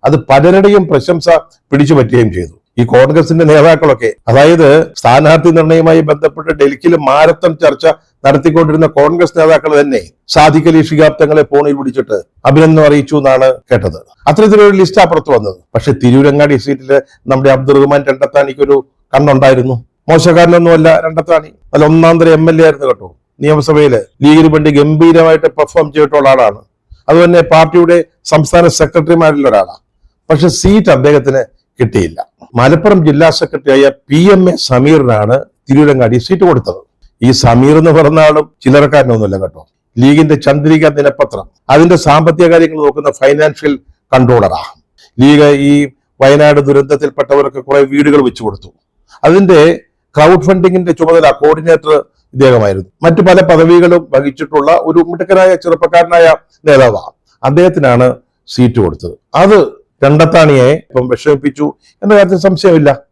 അത് പലരുടെയും പ്രശംസ പിടിച്ചു പറ്റുകയും ചെയ്തു. ഈ കോൺഗ്രസിന്റെ നേതാക്കളൊക്കെ, അതായത് സ്ഥാനാർത്ഥി നിർണയവുമായി ബന്ധപ്പെട്ട് ഡൽഹിയിൽ മാരത്തൺ ചർച്ച നടത്തിക്കൊണ്ടിരുന്ന കോൺഗ്രസ് നേതാക്കൾ തന്നെ സാദിഖ് അലി ശിഹാബ് തങ്ങളെ ഫോണിൽ വിളിച്ചിട്ട് അഭിനന്ദനം അറിയിച്ചു എന്നാണ് കേട്ടത്. അത്തരത്തിലൊരു ലിസ്റ്റ് അപ്പുറത്ത് വന്നത്. പക്ഷെ തിരൂരങ്ങാടി സീറ്റില് നമ്മുടെ അബ്ദുറഹ്മാൻ രണ്ടത്താണിക്ക് ഒരു കണ്ണുണ്ടായിരുന്നു. മോശക്കാരനൊന്നുമല്ല രണ്ടത്താണി, നല്ല ഒന്നാന്തര MLA ആയിരുന്നു കേട്ടോ. നിയമസഭയില് ലീഗിന് വേണ്ടി ഗംഭീരമായിട്ട് പെർഫോം ചെയ്തിട്ടുള്ള ആളാണ്. അതുതന്നെ പാർട്ടിയുടെ സംസ്ഥാന സെക്രട്ടറിമാരിൽ ഒരാളാണ്. പക്ഷെ സീറ്റ് അദ്ദേഹത്തിന് കിട്ടിയില്ല. മലപ്പുറം ജില്ലാ സെക്രട്ടറിയായ PMA സമീറിനാണ് തിരൂരങ്ങാടി സീറ്റ് കൊടുത്തത്. ഈ സമീർ എന്ന് പറഞ്ഞ ആളും ചില്ലറക്കാരനൊന്നുമില്ല കേട്ടോ. ലീഗിന്റെ ചന്ദ്രിക ദിനപത്രം, അതിന്റെ സാമ്പത്തിക കാര്യങ്ങൾ നോക്കുന്ന ഫൈനാൻഷ്യൽ കൺട്രോളറാ. ലീഗ് ഈ വയനാട് ദുരന്തത്തിൽപ്പെട്ടവർക്ക് കുറെ വീടുകൾ വെച്ചു കൊടുത്തു. അതിന്റെ ക്രൗഡ് ഫണ്ടിങ്ങിന്റെ ചുമതല കോർഡിനേറ്റർ ഇദ്ദേഹമായിരുന്നു. മറ്റു പല പദവികളും വഹിച്ചിട്ടുള്ള ഒരു മിടുക്കനായ ചെറുപ്പക്കാരനായ നേതാവാണ്. അദ്ദേഹത്തിനാണ് സീറ്റ് കൊടുത്തത്. അത് രണ്ടത്താണിയെ ഇപ്പം വിഷമിപ്പിച്ചു എന്ന കാര്യത്തിൽ സംശയമില്ല.